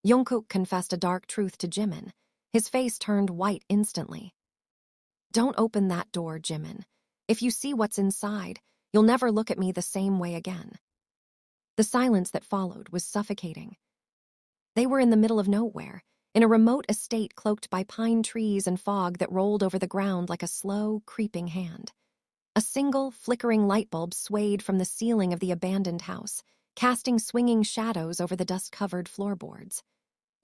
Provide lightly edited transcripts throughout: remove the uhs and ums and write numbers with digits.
Jungkook confessed a dark truth to Jimin. His face turned white instantly. Don't open that door, Jimin. If you see what's inside, you'll never look at me the same way again. The silence that followed was suffocating. They were in the middle of nowhere, in a remote estate cloaked by pine trees and fog that rolled over the ground like a slow, creeping hand. A single, flickering light bulb swayed from the ceiling of the abandoned house, casting swinging shadows over the dust-covered floorboards.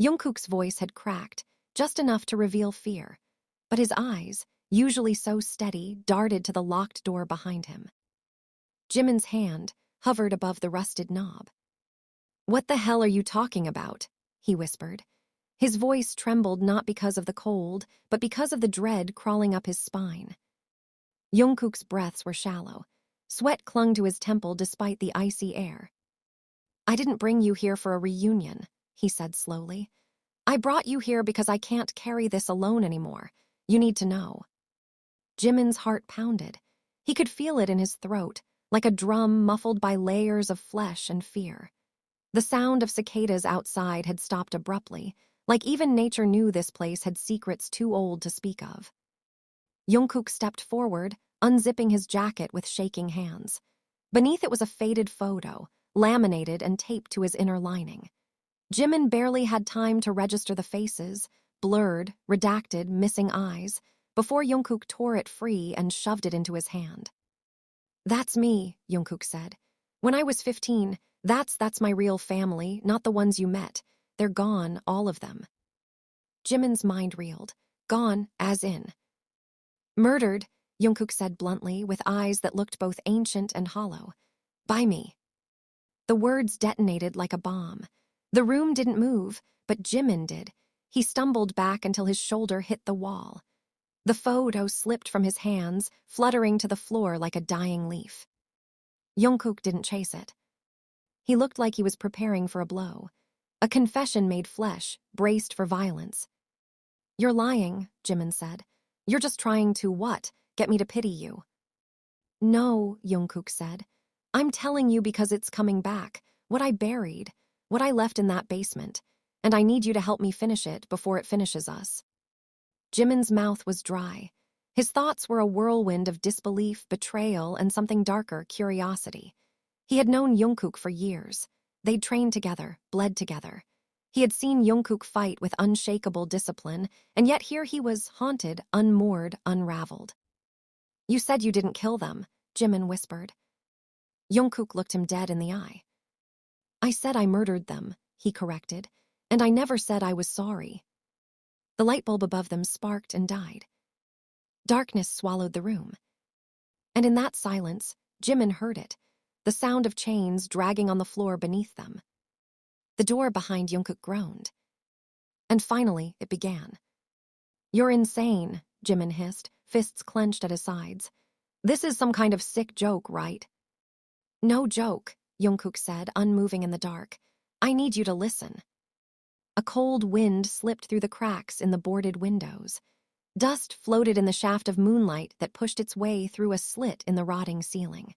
Jungkook's voice had cracked, just enough to reveal fear, but his eyes, usually so steady, darted to the locked door behind him. Jimin's hand hovered above the rusted knob. "What the hell are you talking about?" he whispered. His voice trembled not because of the cold, but because of the dread crawling up his spine. Jungkook's breaths were shallow. Sweat clung to his temple despite the icy air. "I didn't bring you here for a reunion," he said slowly. "I brought you here because I can't carry this alone anymore. You need to know." Jimin's heart pounded. He could feel it in his throat, like a drum muffled by layers of flesh and fear. The sound of cicadas outside had stopped abruptly, like even nature knew this place had secrets too old to speak of. Jungkook stepped forward, unzipping his jacket with shaking hands. Beneath it was a faded photo, laminated and taped to his inner lining. Jimin barely had time to register the faces, blurred, redacted, missing eyes, before Jungkook tore it free and shoved it into his hand. "That's me," Jungkook said. "When I was 15, that's my real family, not the ones you met. They're gone, all of them." Jimin's mind reeled. Gone, as in. "Murdered," Jungkook said bluntly, with eyes that looked both ancient and hollow. "By me." The words detonated like a bomb. The room didn't move, but Jimin did. He stumbled back until his shoulder hit the wall. The photo slipped from his hands, fluttering to the floor like a dying leaf. Jungkook didn't chase it. He looked like he was preparing for a blow. A confession made flesh, braced for violence. "You're lying," Jimin said. "You're just trying to what? Get me to pity you." "No," Jungkook said. "I'm telling you because it's coming back. What I buried. What I left in that basement. And I need you to help me finish it before it finishes us." Jimin's mouth was dry. His thoughts were a whirlwind of disbelief, betrayal, and something darker, curiosity. He had known Jungkook for years. They'd trained together, bled together. He had seen Jungkook fight with unshakable discipline, and yet here he was, haunted, unmoored, unraveled. "You said you didn't kill them," Jimin whispered. Jungkook looked him dead in the eye. "I said I murdered them," he corrected, "and I never said I was sorry." The light bulb above them sparked and died. Darkness swallowed the room. And in that silence, Jimin heard it, the sound of chains dragging on the floor beneath them. The door behind Jungkook groaned. And finally, it began. "You're insane," Jimin hissed, fists clenched at his sides. "This is some kind of sick joke, right?" "No joke," Jungkook said, unmoving in the dark. "I need you to listen." A cold wind slipped through the cracks in the boarded windows. Dust floated in the shaft of moonlight that pushed its way through a slit in the rotting ceiling.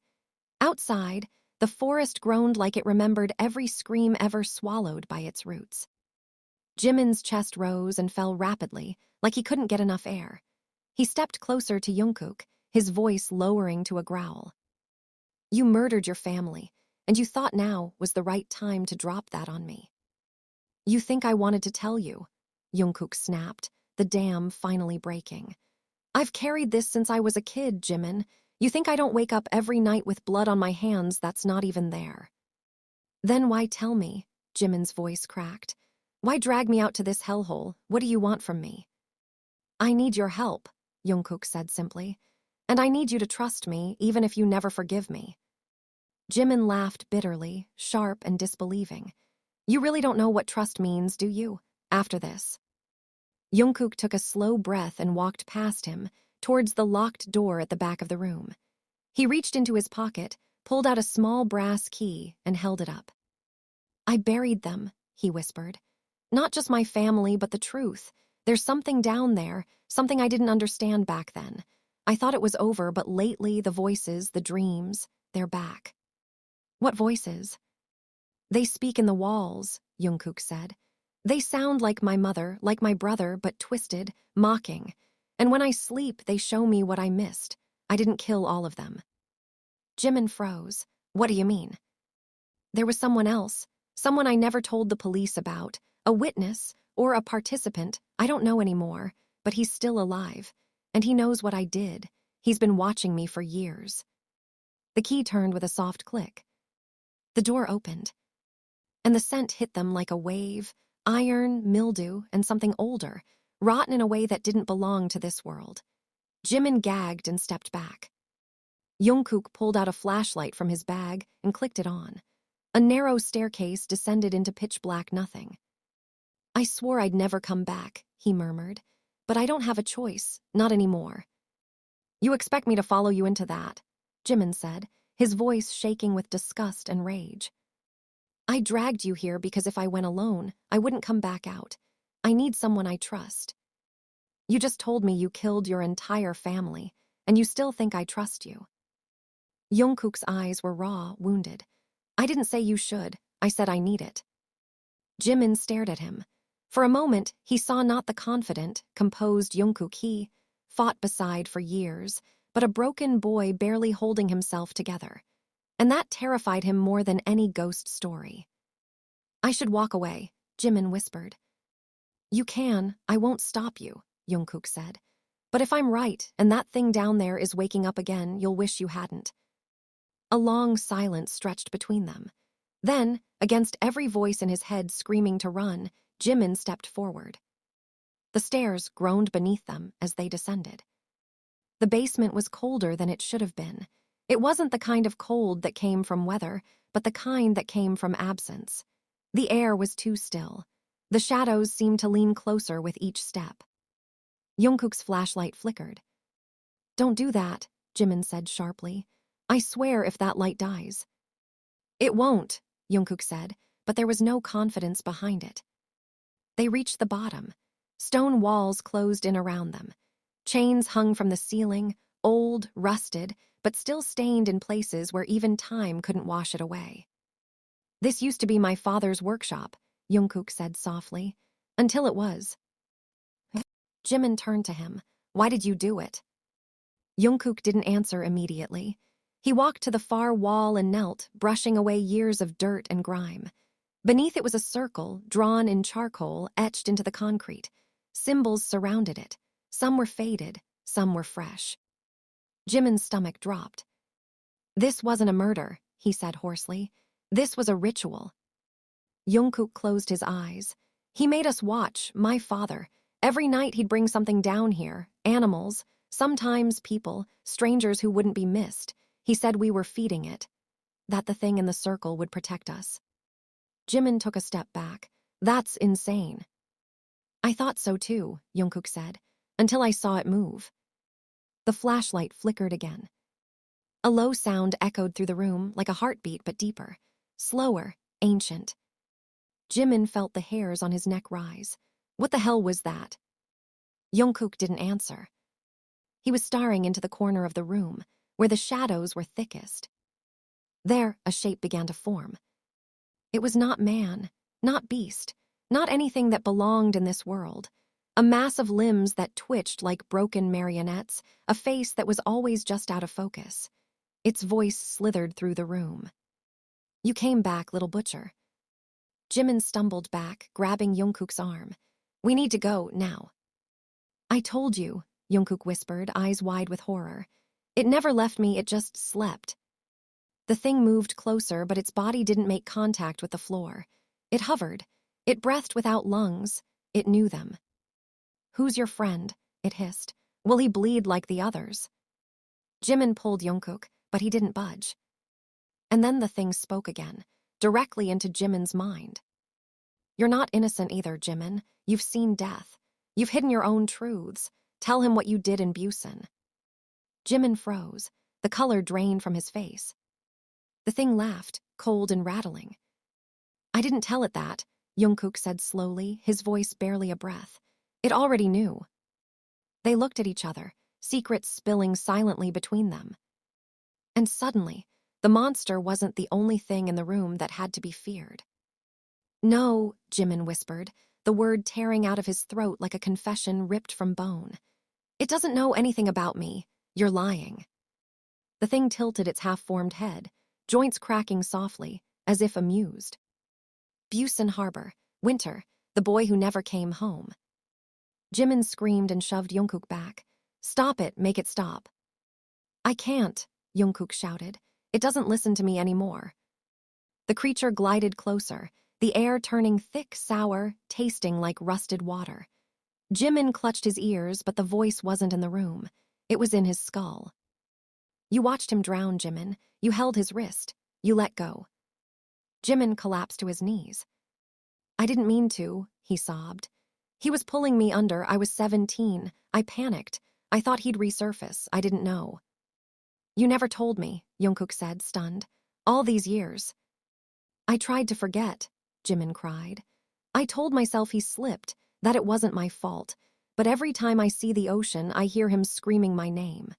Outside, the forest groaned like it remembered every scream ever swallowed by its roots. Jimin's chest rose and fell rapidly, like he couldn't get enough air. He stepped closer to Jungkook, his voice lowering to a growl. "You murdered your family, and you thought now was the right time to drop that on me." "You think I wanted to tell you," Jungkook snapped, the dam finally breaking. "I've carried this since I was a kid, Jimin. You think I don't wake up every night with blood on my hands that's not even there." "Then why tell me?" Jimin's voice cracked. "Why drag me out to this hellhole? What do you want from me?" "I need your help," Jungkook said simply. "And I need you to trust me, even if you never forgive me." Jimin laughed bitterly, sharp and disbelieving. "You really don't know what trust means, do you? After this." Jungkook took a slow breath and walked past him, towards the locked door at the back of the room. He reached into his pocket, pulled out a small brass key, and held it up. "I buried them," he whispered. "Not just my family, but the truth. There's something down there, something I didn't understand back then. I thought it was over, but lately the voices, the dreams, they're back." "What voices?" "They speak in the walls," Jungkook said. They sound like my mother, like my brother, but twisted, mocking. And when I sleep, they show me what I missed. I didn't kill all of them. Jimin froze. What do you mean? There was someone else, someone I never told the police about, a witness or a participant, I don't know anymore, but he's still alive. And he knows what I did. He's been watching me for years. The key turned with a soft click. The door opened, and the scent hit them like a wave, iron, mildew, and something older, rotten in a way that didn't belong to this world. Jimin gagged and stepped back. Jungkook pulled out a flashlight from his bag and clicked it on. A narrow staircase descended into pitch-black nothing. I swore I'd never come back, he murmured, but I don't have a choice, not anymore. You expect me to follow you into that, Jimin said, his voice shaking with disgust and rage. I dragged you here because if I went alone, I wouldn't come back out. I need someone I trust. You just told me you killed your entire family, and you still think I trust you. Jungkook's eyes were raw, wounded. I didn't say you should, I said I need it. Jimin stared at him. For a moment, he saw not the confident, composed Jungkook he fought beside for years, but a broken boy barely holding himself together. And that terrified him more than any ghost story. I should walk away, Jimin whispered. You can, I won't stop you, Jungkook said. But if I'm right, and that thing down there is waking up again, you'll wish you hadn't. A long silence stretched between them. Then, against every voice in his head screaming to run, Jimin stepped forward. The stairs groaned beneath them as they descended. The basement was colder than it should have been. It wasn't the kind of cold that came from weather, but the kind that came from absence. The air was too still. The shadows seemed to lean closer with each step. Jungkook's flashlight flickered. Don't do that, Jimin said sharply. I swear if that light dies. It won't, Jungkook said, but there was no confidence behind it. They reached the bottom. Stone walls closed in around them. Chains hung from the ceiling, old, rusted, but still stained in places where even time couldn't wash it away. This used to be my father's workshop, Jungkook said softly, until it was. Jimin turned to him. Why did you do it? Jungkook didn't answer immediately. He walked to the far wall and knelt, brushing away years of dirt and grime. Beneath it was a circle, drawn in charcoal, etched into the concrete. Symbols surrounded it. Some were faded, some were fresh. Jimin's stomach dropped. This wasn't a murder, he said hoarsely. This was a ritual. Jungkook closed his eyes. He made us watch, my father. Every night he'd bring something down here, animals, sometimes people, strangers who wouldn't be missed. He said we were feeding it, that the thing in the circle would protect us. Jimin took a step back. That's insane. I thought so too, Jungkook said, until I saw it move. The flashlight flickered again. A low sound echoed through the room, like a heartbeat but deeper, slower, ancient. Jimin felt the hairs on his neck rise. What the hell was that? Jungkook didn't answer. He was staring into the corner of the room, where the shadows were thickest. There, a shape began to form. It was not man, not beast, not anything that belonged in this world. A mass of limbs that twitched like broken marionettes, a face that was always just out of focus. Its voice slithered through the room. You came back, little butcher. Jimin stumbled back, grabbing Jungkook's arm. We need to go, now. I told you, Jungkook whispered, eyes wide with horror. It never left me, it just slept. The thing moved closer, but its body didn't make contact with the floor. It hovered. It breathed without lungs. It knew them. Who's your friend? It hissed. Will he bleed like the others? Jimin pulled Jungkook, but he didn't budge. And then the thing spoke again, directly into Jimin's mind. You're not innocent either, Jimin. You've seen death. You've hidden your own truths. Tell him what you did in Busan. Jimin froze. The color drained from his face. The thing laughed, cold and rattling. I didn't tell it that, Jungkook said slowly, his voice barely a breath. It already knew. They looked at each other, secrets spilling silently between them. And suddenly, the monster wasn't the only thing in the room that had to be feared. No, Jimin whispered. the word tearing out of his throat like a confession ripped from bone. It doesn't know anything about me. You're lying. The thing tilted its half-formed head, joints cracking softly, as if amused. Busan Harbor, winter, the boy who never came home. Jimin screamed and shoved Jungkook back. Stop it, make it stop. I can't, Jungkook shouted. It doesn't listen to me anymore. The creature glided closer, the air turning thick, sour, tasting like rusted water. Jimin clutched his ears, but the voice wasn't in the room. It was in his skull. You watched him drown, Jimin. You held his wrist. You let go. Jimin collapsed to his knees. I didn't mean to, he sobbed. He was pulling me under. I was 17. I panicked. I thought he'd resurface. I didn't know. You never told me, Jungkook said, stunned. All these years. I tried to forget, Jimin cried. I told myself he slipped, that it wasn't my fault, but every time I see the ocean, I hear him screaming my name.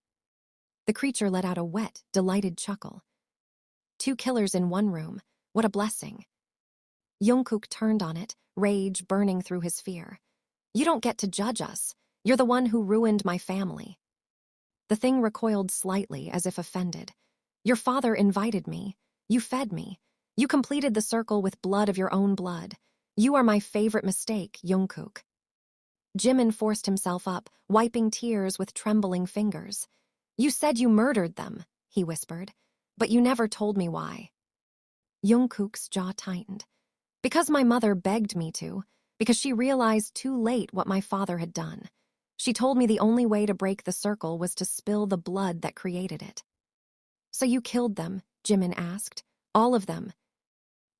The creature let out a wet, delighted chuckle. 2 killers in one room. What a blessing. Jungkook turned on it, rage burning through his fear. You don't get to judge us. You're the one who ruined my family. The thing recoiled slightly, as if offended. Your father invited me. You fed me. You completed the circle with blood of your own blood. You are my favorite mistake, Jungkook. Jimin forced himself up, wiping tears with trembling fingers. You said you murdered them, he whispered, but you never told me why. Jungkook's jaw tightened. Because my mother begged me to, because she realized too late what my father had done. She told me the only way to break the circle was to spill the blood that created it. So you killed them, Jimin asked. All of them.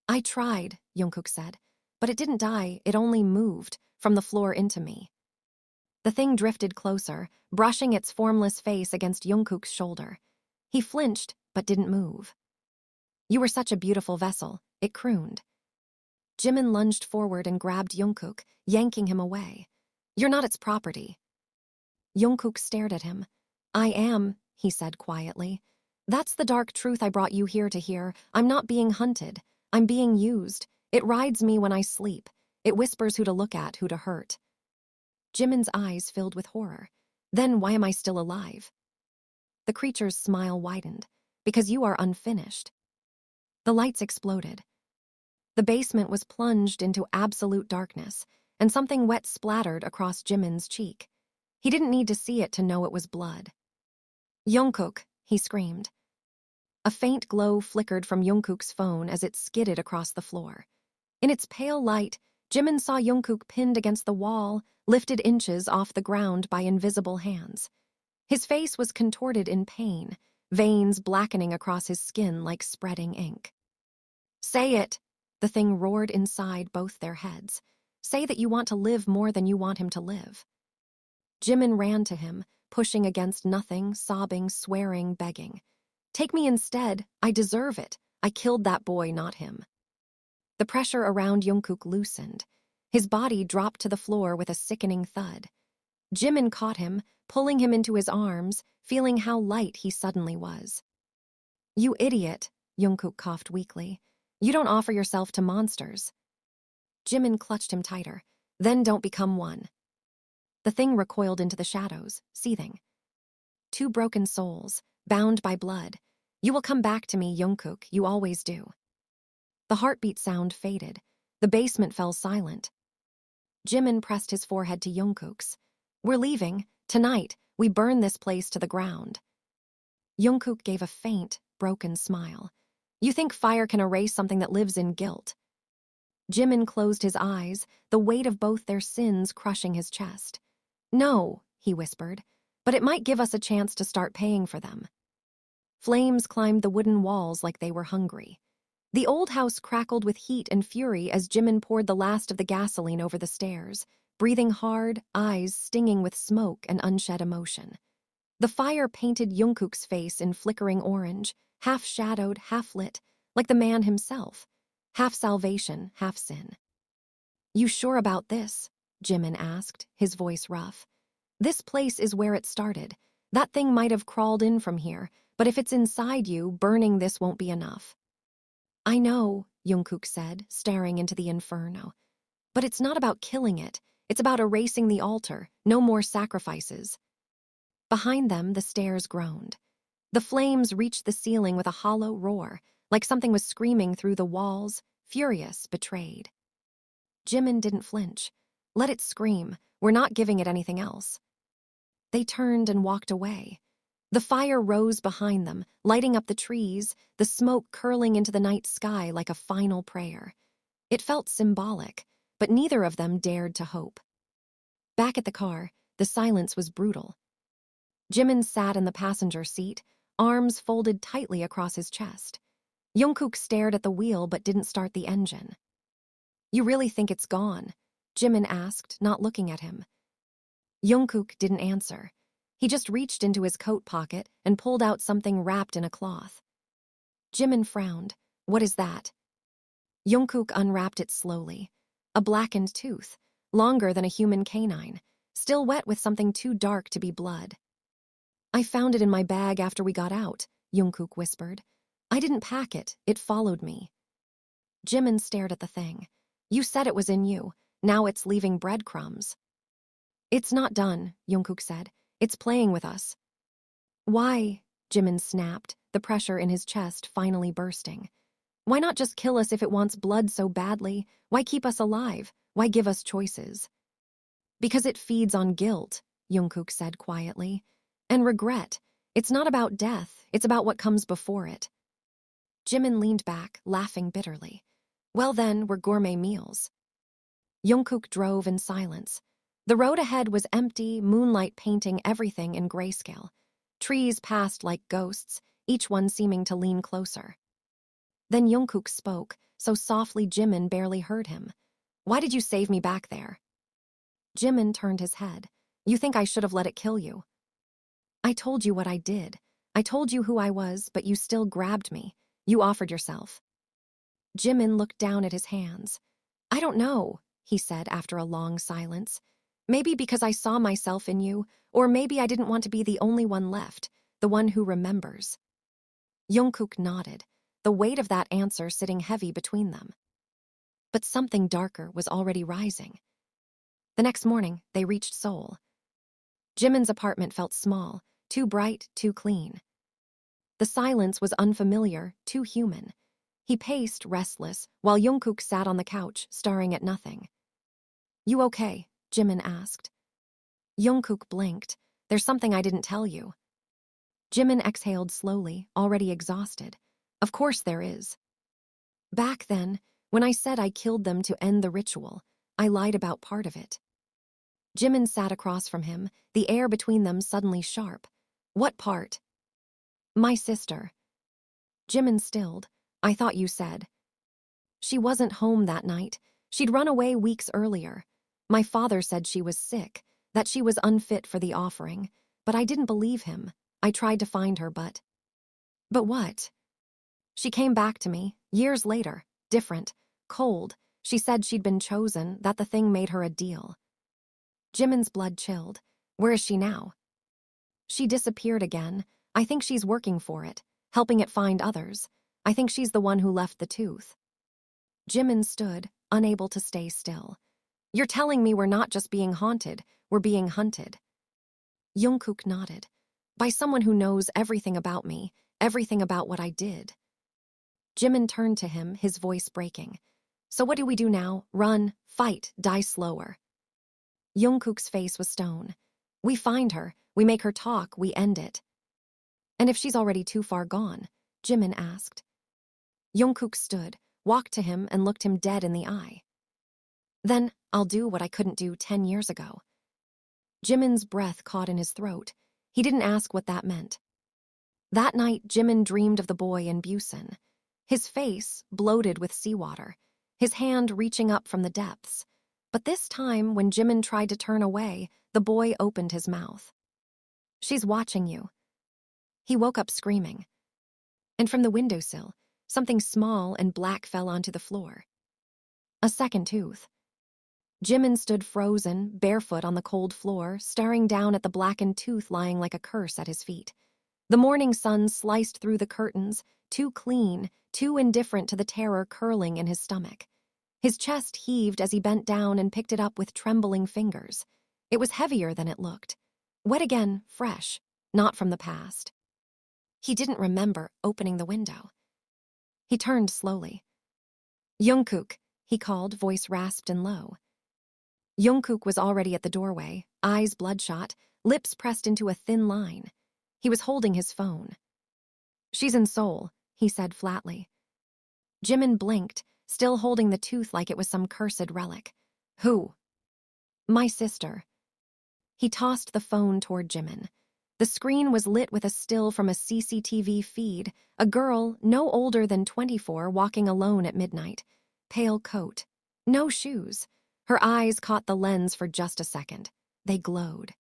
I tried, Jungkook said, but it didn't die, it only moved, from the floor into me. The thing drifted closer, brushing its formless face against Jungkook's shoulder. He flinched, but didn't move. You were such a beautiful vessel, it crooned. Jimin lunged forward and grabbed Jungkook, yanking him away. You're not its property. Jungkook stared at him. I am, he said quietly. That's the dark truth I brought you here to hear. I'm not being hunted. I'm being used. It rides me when I sleep. It whispers who to look at, who to hurt. Jimin's eyes filled with horror. Then why am I still alive? The creature's smile widened. Because you are unfinished. The lights exploded. The basement was plunged into absolute darkness, and something wet splattered across Jimin's cheek. He didn't need to see it to know it was blood. Jungkook, he screamed. A faint glow flickered from Jungkook's phone as it skidded across the floor. In its pale light, Jimin saw Jungkook pinned against the wall, lifted inches off the ground by invisible hands. His face was contorted in pain, veins blackening across his skin like spreading ink. Say it, the thing roared inside both their heads. Say that you want to live more than you want him to live. Jimin ran to him, pushing against nothing, sobbing, swearing, begging. Take me instead. I deserve it. I killed that boy, not him. The pressure around Jungkook loosened. His body dropped to the floor with a sickening thud. Jimin caught him, pulling him into his arms, feeling how light he suddenly was. You idiot, Jungkook coughed weakly. You don't offer yourself to monsters. Jimin clutched him tighter. Then don't become one. The thing recoiled into the shadows, seething. 2 broken souls, bound by blood. You will come back to me, Jungkook, you always do. The heartbeat sound faded. The basement fell silent. Jimin pressed his forehead to Jungkook's. We're leaving. Tonight, we burn this place to the ground. Jungkook gave a faint, broken smile. You think fire can erase something that lives in guilt? Jimin closed his eyes, the weight of both their sins crushing his chest. No, he whispered, but it might give us a chance to start paying for them. Flames climbed the wooden walls like they were hungry. The old house crackled with heat and fury as Jimin poured the last of the gasoline over the stairs, breathing hard, eyes stinging with smoke and unshed emotion. The fire painted Jungkook's face in flickering orange, half-shadowed, half-lit, like the man himself, half salvation, half sin. You sure about this? Jimin asked, his voice rough. This place is where it started. That thing might have crawled in from here, but if it's inside you, burning this won't be enough. I know, Jungkook said, staring into the inferno. But it's not about killing it. It's about erasing the altar. No more sacrifices. Behind them, the stairs groaned. The flames reached the ceiling with a hollow roar, like something was screaming through the walls, furious, betrayed. Jimin didn't flinch. Let it scream. We're not giving it anything else. They turned and walked away. The fire rose behind them, lighting up the trees, the smoke curling into the night sky like a final prayer. It felt symbolic, but neither of them dared to hope. Back at the car, the silence was brutal. Jimin sat in the passenger seat, arms folded tightly across his chest. Jungkook stared at the wheel but didn't start the engine. "You really think it's gone?" Jimin asked, not looking at him. Jungkook didn't answer. He just reached into his coat pocket and pulled out something wrapped in a cloth. Jimin frowned. "What is that?" Jungkook unwrapped it slowly. A blackened tooth, longer than a human canine, still wet with something too dark to be blood. "I found it in my bag after we got out," Jungkook whispered. "I didn't pack it, it followed me." Jimin stared at the thing. "You said it was in you, now it's leaving breadcrumbs." "It's not done," Jungkook said. "It's playing with us." "Why?" Jimin snapped, the pressure in his chest finally bursting. "Why not just kill us if it wants blood so badly? Why keep us alive? Why give us choices?" "Because it feeds on guilt," Jungkook said quietly. "And regret. It's not about death, it's about what comes before it." Jimin leaned back, laughing bitterly. "Well then, we're gourmet meals." Jungkook drove in silence. The road ahead was empty, moonlight painting everything in grayscale. Trees passed like ghosts, each one seeming to lean closer. Then Jungkook spoke, so softly Jimin barely heard him. "Why did you save me back there?" Jimin turned his head. "You think I should have let it kill you?" "I told you what I did. I told you who I was, but you still grabbed me. You offered yourself." Jimin looked down at his hands. "I don't know," he said after a long silence. "Maybe because I saw myself in you, or maybe I didn't want to be the only one left, the one who remembers." Jungkook nodded, the weight of that answer sitting heavy between them. But something darker was already rising. The next morning, they reached Seoul. Jimin's apartment felt small, too bright, too clean. The silence was unfamiliar, too human. He paced, restless, while Jungkook sat on the couch, staring at nothing. "You okay?" Jimin asked. Jungkook blinked. "There's something I didn't tell you." Jimin exhaled slowly, already exhausted. "Of course there is. Back then, when I said I killed them to end the ritual, I lied about part of it." Jimin sat across from him, the air between them suddenly sharp. "What part?" "My sister." Jimin stilled. "I thought you said." "She wasn't home that night. She'd run away weeks earlier. My father said she was sick, that she was unfit for the offering, but I didn't believe him. I tried to find her, but..." "But what?" "She came back to me, years later, different, cold. She said she'd been chosen, that the thing made her a deal." Jimin's blood chilled. "Where is she now?" "She disappeared again. I think she's working for it, helping it find others. I think she's the one who left the tooth." Jimin stood, unable to stay still. "You're telling me we're not just being haunted, we're being hunted." Jungkook nodded. "By someone who knows everything about me, everything about what I did." Jimin turned to him, his voice breaking. "So what do we do now? Run, fight, die slower?" Jungkook's face was stone. "We find her, we make her talk, we end it." "And if she's already too far gone?" Jimin asked. Jungkook stood, walked to him and looked him dead in the eye. "Then I'll do what I couldn't do 10 years ago." Jimin's breath caught in his throat. He didn't ask what that meant. That night, Jimin dreamed of the boy in Busan. His face, bloated with seawater, his hand reaching up from the depths. But this time, when Jimin tried to turn away, the boy opened his mouth. "She's watching you." He woke up screaming. And from the windowsill, something small and black fell onto the floor. A second tooth. Jimin stood frozen, barefoot on the cold floor, staring down at the blackened tooth lying like a curse at his feet. The morning sun sliced through the curtains, too clean, too indifferent to the terror curling in his stomach. His chest heaved as he bent down and picked it up with trembling fingers. It was heavier than it looked. Wet again, fresh, not from the past. He didn't remember opening the window. He turned slowly. "Jungkook," he called, voice rasped and low. Jungkook was already at the doorway, eyes bloodshot, lips pressed into a thin line. He was holding his phone. "She's in Seoul," he said flatly. Jimin blinked, still holding the tooth like it was some cursed relic. "Who?" "My sister." He tossed the phone toward Jimin. The screen was lit with a still from a CCTV feed, a girl no older than 24 walking alone at midnight. Pale coat. No shoes. Her eyes caught the lens for just a second. They glowed.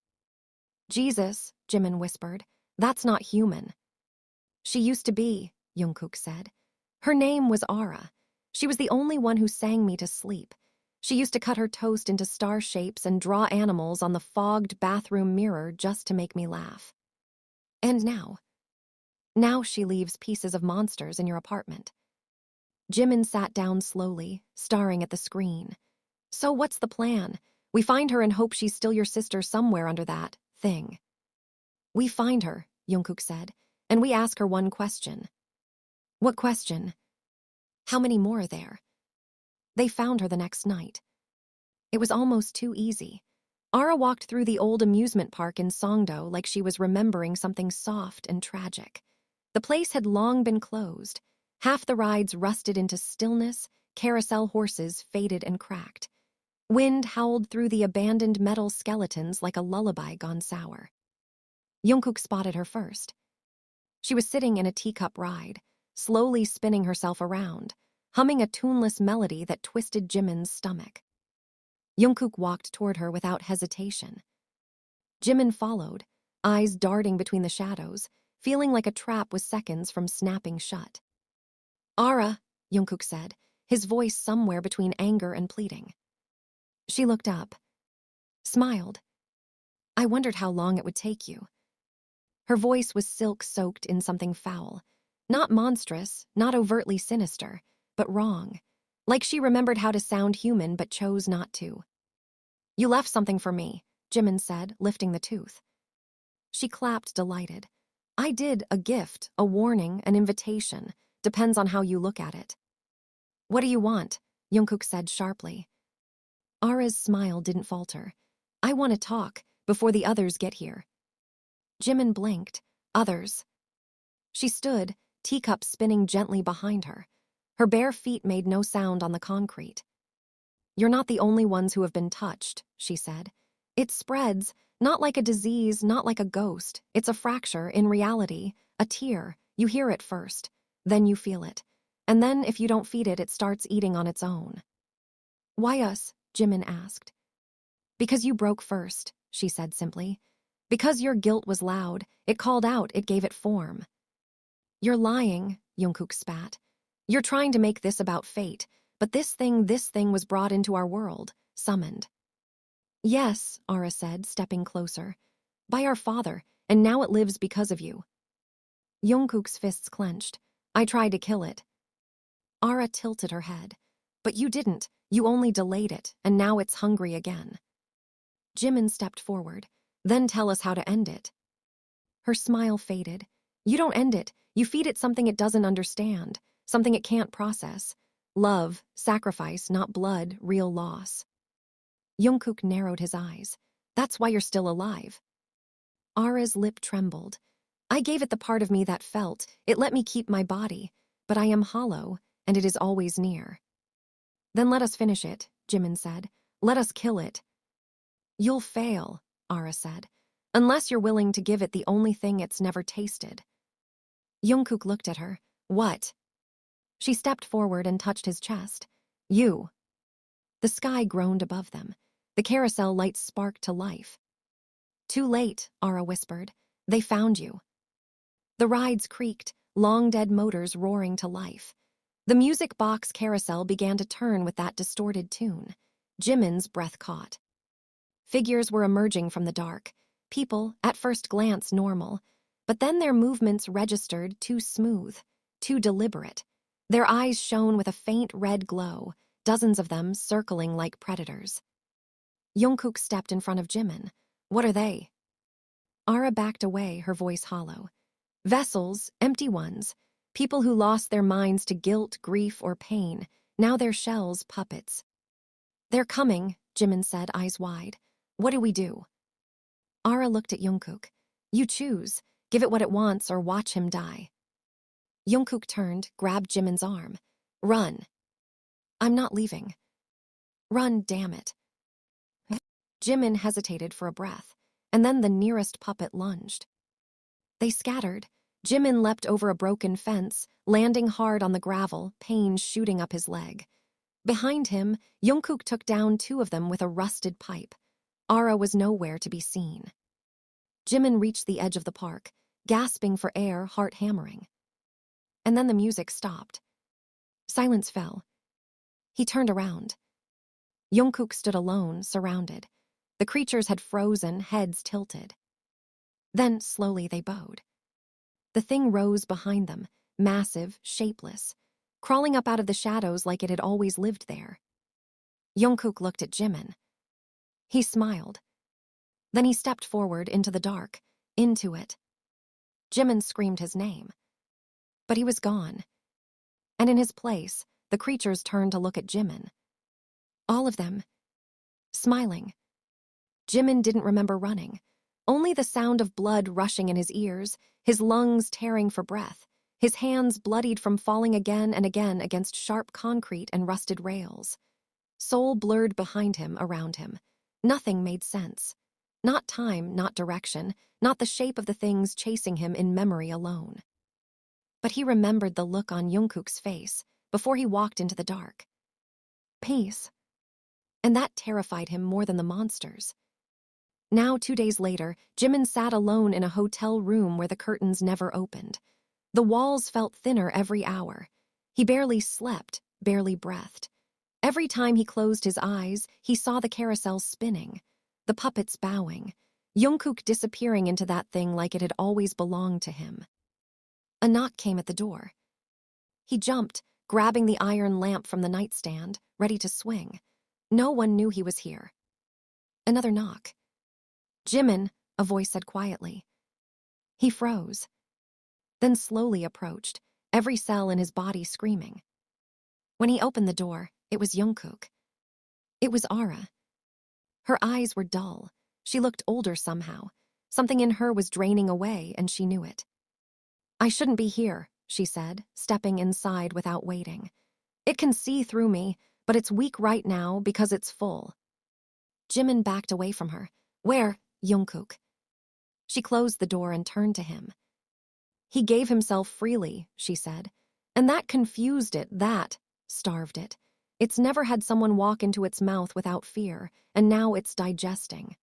"Jesus," Jimin whispered. "That's not human." "She used to be," Jungkook said. "Her name was Ara. She was the only one who sang me to sleep. She used to cut her toast into star shapes and draw animals on the fogged bathroom mirror just to make me laugh. And now? Now she leaves pieces of monsters in your apartment." Jimin sat down slowly, staring at the screen. "So what's the plan? We find her and hope she's still your sister somewhere under that thing." "We find her," Jungkook said, "and we ask her one question." "What question?" "How many more are there?" They found her the next night. It was almost too easy. Ara walked through the old amusement park in Songdo like she was remembering something soft and tragic. The place had long been closed. Half the rides rusted into stillness, carousel horses faded and cracked. Wind howled through the abandoned metal skeletons like a lullaby gone sour. Jungkook spotted her first. She was sitting in a teacup ride, slowly spinning herself around, humming a tuneless melody that twisted Jimin's stomach. Jungkook walked toward her without hesitation. Jimin followed, eyes darting between the shadows, feeling like a trap was seconds from snapping shut. "Ara," Jungkook said, his voice somewhere between anger and pleading. She looked up, smiled. "I wondered how long it would take you." Her voice was silk-soaked in something foul. Not monstrous, not overtly sinister, but wrong. Like she remembered how to sound human but chose not to. "You left something for me," Jimin said, lifting the tooth. She clapped, delighted. "I did a gift, a warning, an invitation. Depends on how you look at it." "What do you want?" Jungkook said sharply. Ara's smile didn't falter. "I want to talk, before the others get here." Jimin blinked. "Others?" She stood, teacup spinning gently behind her. Her bare feet made no sound on the concrete. "You're not the only ones who have been touched," she said. "It spreads, not like a disease, not like a ghost. It's a fracture, in reality, a tear. You hear it first, then you feel it. And then, if you don't feed it, it starts eating on its own." "Why us?" Jimin asked. "Because you broke first," she said simply. "Because your guilt was loud. It called out, it gave it form." "You're lying," Jungkook spat. "You're trying to make this about fate, but this thing was brought into our world, summoned." "Yes," Ara said, stepping closer. "By our father, and now it lives because of you." Jungkook's fists clenched. "I tried to kill it." Ara tilted her head. "But you didn't. You only delayed it, and now it's hungry again." Jimin stepped forward. "Then tell us how to end it." Her smile faded. "You don't end it. You feed it something it doesn't understand, something it can't process. Love, sacrifice, not blood, real loss." Jungkook narrowed his eyes. "That's why you're still alive." Ara's lip trembled. "I gave it the part of me that felt. It let me keep my body. But I am hollow, and it is always near." "Then let us finish it," Jimin said. "Let us kill it." "You'll fail," Ara said, "unless you're willing to give it the only thing it's never tasted." Jungkook looked at her. "What?" She stepped forward and touched his chest. "You." The sky groaned above them. The carousel lights sparked to life. "Too late," Ara whispered. "They found you." The rides creaked, long-dead motors roaring to life. The music box carousel began to turn with that distorted tune. Jimin's breath caught. Figures were emerging from the dark. People, at first glance normal, but then their movements registered too smooth, too deliberate. Their eyes shone with a faint red glow, dozens of them circling like predators. Jungkook stepped in front of Jimin. What are they? Ara backed away, her voice hollow. Vessels, empty ones. People who lost their minds to guilt, grief, or pain. Now they're shells, puppets. They're coming, Jimin said, eyes wide. What do we do? Ara looked at Jungkook. You choose. Give it what it wants or watch him die. Jungkook turned, grabbed Jimin's arm. Run. I'm not leaving. Run, damn it. Jimin hesitated for a breath, and then the nearest puppet lunged. They scattered. Jimin leapt over a broken fence, landing hard on the gravel, pain shooting up his leg. Behind him, Jungkook took down 2 of them with a rusted pipe. Ara was nowhere to be seen. Jimin reached the edge of the park, gasping for air, heart hammering. And then the music stopped. Silence fell. He turned around. Jungkook stood alone, surrounded. The creatures had frozen, heads tilted. Then, slowly, they bowed. The thing rose behind them, massive, shapeless, crawling up out of the shadows like it had always lived there. Jungkook looked at Jimin. He smiled. Then he stepped forward into the dark, into it. Jimin screamed his name. But he was gone. And in his place, the creatures turned to look at Jimin. All of them, smiling. Jimin didn't remember running. Only the sound of blood rushing in his ears, his lungs tearing for breath, his hands bloodied from falling again and again against sharp concrete and rusted rails. Soul blurred behind him, around him. Nothing made sense. Not time, not direction, not the shape of the things chasing him in memory alone. But he remembered the look on Jungkook's face before he walked into the dark. Peace. And that terrified him more than the monsters. Now, 2 days later, Jimin sat alone in a hotel room where the curtains never opened. The walls felt thinner every hour. He barely slept, barely breathed. Every time he closed his eyes, he saw the carousel spinning, the puppets bowing, Jungkook disappearing into that thing like it had always belonged to him. A knock came at the door. He jumped, grabbing the iron lamp from the nightstand, ready to swing. No one knew he was here. Another knock. Jimin, a voice said quietly. He froze, then slowly approached, every cell in his body screaming. When he opened the door, it was Jungkook. It was Ara. Her eyes were dull. She looked older somehow. Something in her was draining away, and she knew it. I shouldn't be here, she said, stepping inside without waiting. It can see through me, but it's weak right now because it's full. Jimin backed away from her. Where? Jungkook. She closed the door and turned to him. He gave himself freely, she said, and that confused it, that starved it. It's never had someone walk into its mouth without fear, and now it's digesting.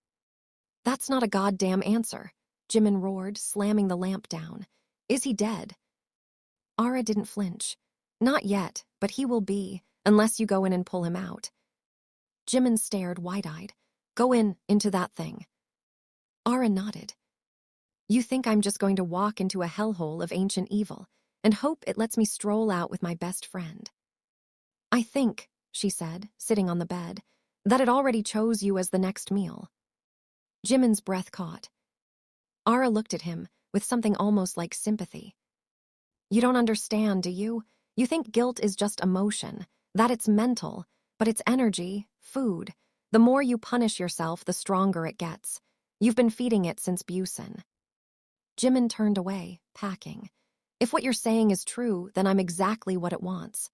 That's not a goddamn answer, Jimin roared, slamming the lamp down. Is he dead? Ara didn't flinch. Not yet, but he will be, unless you go in and pull him out. Jimin stared wide-eyed. Go into that thing. Ara nodded. You think I'm just going to walk into a hellhole of ancient evil and hope it lets me stroll out with my best friend? I think, she said, sitting on the bed, that it already chose you as the next meal. Jimin's breath caught. Ara looked at him with something almost like sympathy. You don't understand, do you? You think guilt is just emotion, that it's mental, but it's energy, food. The more you punish yourself, the stronger it gets. You've been feeding it since Busan. Jimin turned away, packing. If what you're saying is true, then I'm exactly what it wants.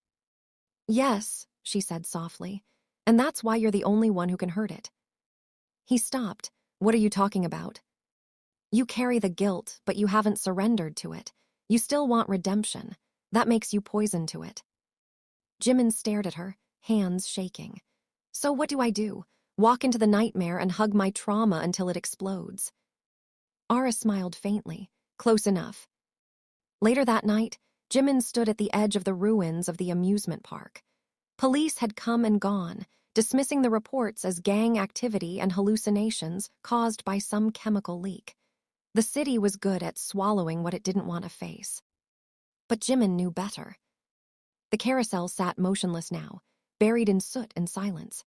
Yes, she said softly, and that's why you're the only one who can hurt it. He stopped. What are you talking about? You carry the guilt, but you haven't surrendered to it. You still want redemption. That makes you poison to it. Jimin stared at her, hands shaking. So what do I do? Walk into the nightmare and hug my trauma until it explodes? Ara smiled faintly. Close enough. Later that night, Jimin stood at the edge of the ruins of the amusement park. Police had come and gone, dismissing the reports as gang activity and hallucinations caused by some chemical leak. The city was good at swallowing what it didn't want to face. But Jimin knew better. The carousel sat motionless now, buried in soot and silence.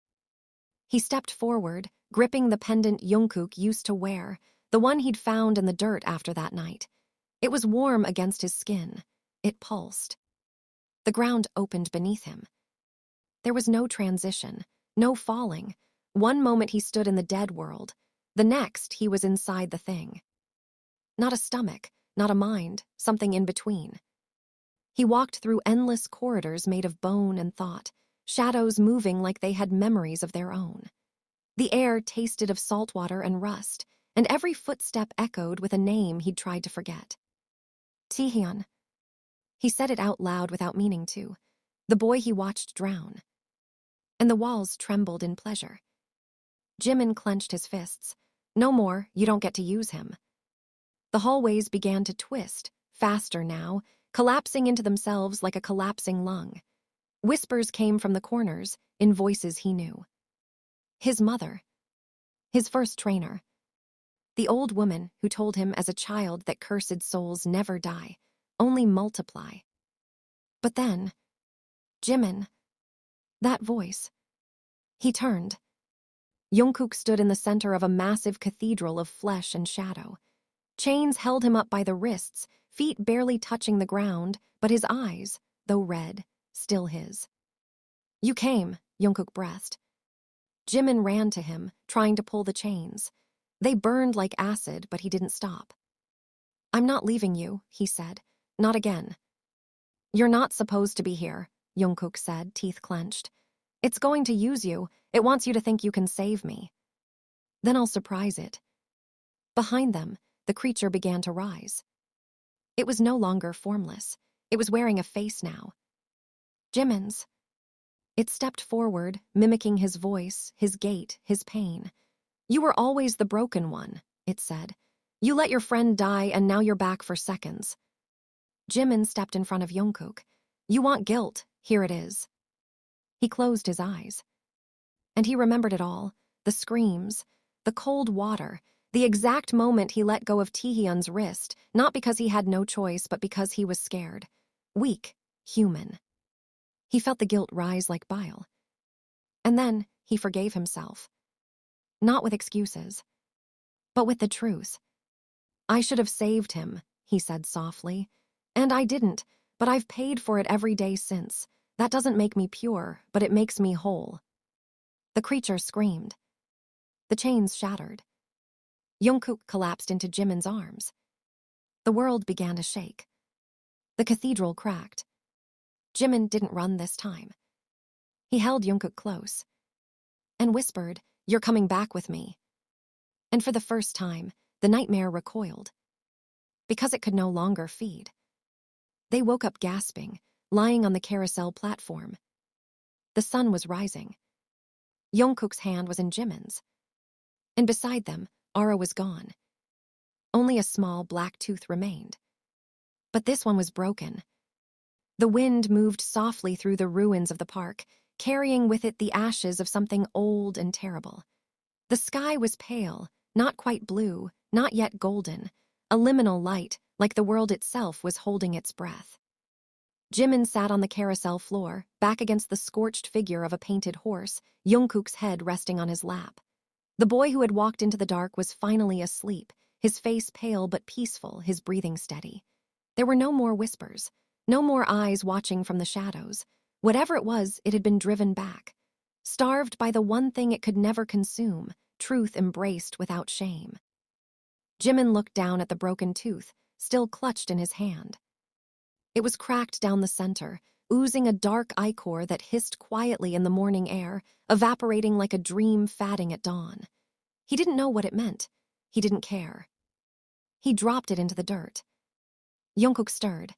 He stepped forward, gripping the pendant Jungkook used to wear, the one he'd found in the dirt after that night. It was warm against his skin. It pulsed. The ground opened beneath him. There was no transition, no falling. One moment he stood in the dead world. The next, he was inside the thing. Not a stomach, not a mind, something in between. He walked through endless corridors made of bone and thought, shadows moving like they had memories of their own. The air tasted of salt water and rust, and every footstep echoed with a name he'd tried to forget. Taehyung. He said it out loud without meaning to, the boy he watched drown. And the walls trembled in pleasure. Jimin clenched his fists. No more, you don't get to use him. The hallways began to twist, faster now, collapsing into themselves like a collapsing lung. Whispers came from the corners, in voices he knew. His mother. His first trainer. The old woman who told him as a child that cursed souls never die, only multiply. But then, Jimin. That voice. He turned. Jungkook stood in the center of a massive cathedral of flesh and shadow. Chains held him up by the wrists, feet barely touching the ground, but his eyes, though red, still his. You came, Jungkook breathed. Jimin ran to him, trying to pull the chains. They burned like acid, but he didn't stop. I'm not leaving you, he said. Not again. You're not supposed to be here, Jungkook said, teeth clenched. It's going to use you. It wants you to think you can save me. Then I'll surprise it. Behind them, the creature began to rise. It was no longer formless. It was wearing a face now. Jimin's. It stepped forward, mimicking his voice, his gait, his pain. You were always the broken one, it said. You let your friend die and now you're back for seconds. Jimin stepped in front of Jungkook. You want guilt, here it is. He closed his eyes. And he remembered it all, the screams, the cold water, the exact moment he let go of Taehyung's wrist, not because he had no choice, but because he was scared. Weak, human. He felt the guilt rise like bile. And then he forgave himself. Not with excuses, but with the truth. I should have saved him, he said softly. And I didn't, but I've paid for it every day since. That doesn't make me pure, but it makes me whole. The creature screamed. The chains shattered. Jungkook collapsed into Jimin's arms. The world began to shake. The cathedral cracked. Jimin didn't run this time. He held Jungkook close and whispered, You're coming back with me. And for the first time, the nightmare recoiled. Because it could no longer feed. They woke up gasping, lying on the carousel platform. The sun was rising. Jungkook's hand was in Jimin's. And beside them, Aura was gone. Only a small black tooth remained. But this one was broken. The wind moved softly through the ruins of the park, carrying with it the ashes of something old and terrible. The sky was pale, not quite blue, not yet golden, a liminal light, like the world itself was holding its breath. Jimin sat on the carousel floor, back against the scorched figure of a painted horse, Jungkook's head resting on his lap. The boy who had walked into the dark was finally asleep, his face pale but peaceful, his breathing steady. There were no more whispers, no more eyes watching from the shadows. Whatever it was, it had been driven back. Starved by the one thing it could never consume, truth embraced without shame. Jimin looked down at the broken tooth, still clutched in his hand. It was cracked down the center, oozing a dark ichor that hissed quietly in the morning air, evaporating like a dream fatting at dawn. He didn't know what it meant. He didn't care. He dropped it into the dirt. Jungkook stirred.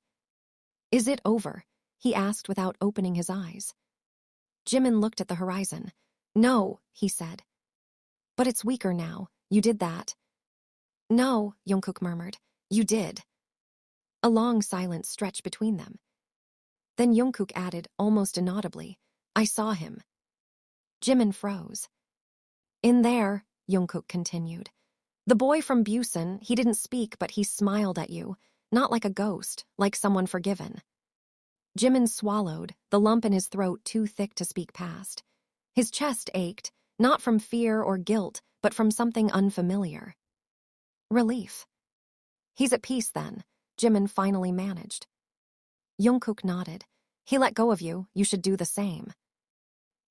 Is it over? He asked without opening his eyes. Jimin looked at the horizon. No, he said. But it's weaker now. You did that. No, Jungkook murmured. You did. A long silence stretched between them. Then Jungkook added, almost inaudibly, I saw him. Jimin froze. In there, Jungkook continued. The boy from Busan, he didn't speak, but he smiled at you. Not like a ghost, like someone forgiven. Jimin swallowed, the lump in his throat too thick to speak past. His chest ached, not from fear or guilt, but from something unfamiliar. Relief. He's at peace then, Jimin finally managed. Jungkook nodded. He let go of you, you should do the same.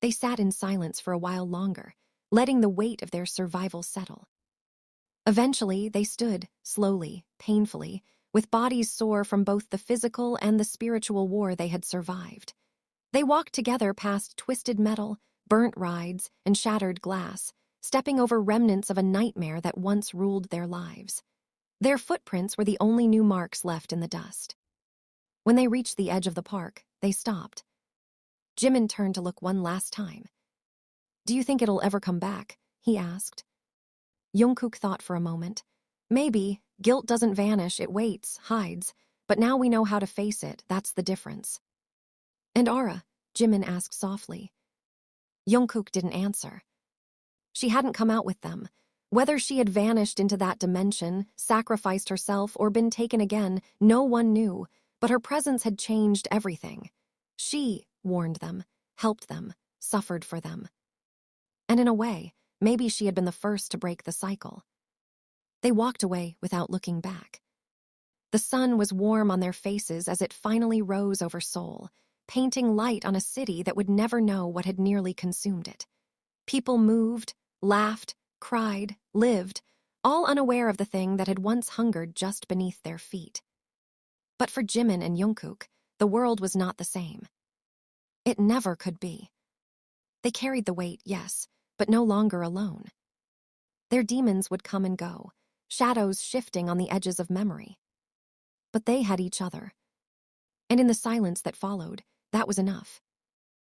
They sat in silence for a while longer, letting the weight of their survival settle. Eventually, they stood, slowly, painfully, with bodies sore from both the physical and the spiritual war they had survived. They walked together past twisted metal, burnt rides, and shattered glass, stepping over remnants of a nightmare that once ruled their lives. Their footprints were the only new marks left in the dust. When they reached the edge of the park, they stopped. Jimin turned to look one last time. Do you think it'll ever come back? He asked. Jungkook thought for a moment. Maybe. Guilt doesn't vanish, it waits, hides. But now we know how to face it, that's the difference. And Aura? Jimin asked softly. Jungkook didn't answer. She hadn't come out with them. Whether she had vanished into that dimension, sacrificed herself, or been taken again, no one knew, but her presence had changed everything. She warned them, helped them, suffered for them. And in a way, maybe she had been the first to break the cycle. They walked away without looking back. The sun was warm on their faces as it finally rose over Seoul, painting light on a city that would never know what had nearly consumed it. People moved, laughed, cried, lived, all unaware of the thing that had once hungered just beneath their feet. But for Jimin and Jungkook, the world was not the same. It never could be. They carried the weight, yes, but no longer alone. Their demons would come and go, shadows shifting on the edges of memory. But they had each other. And in the silence that followed, that was enough.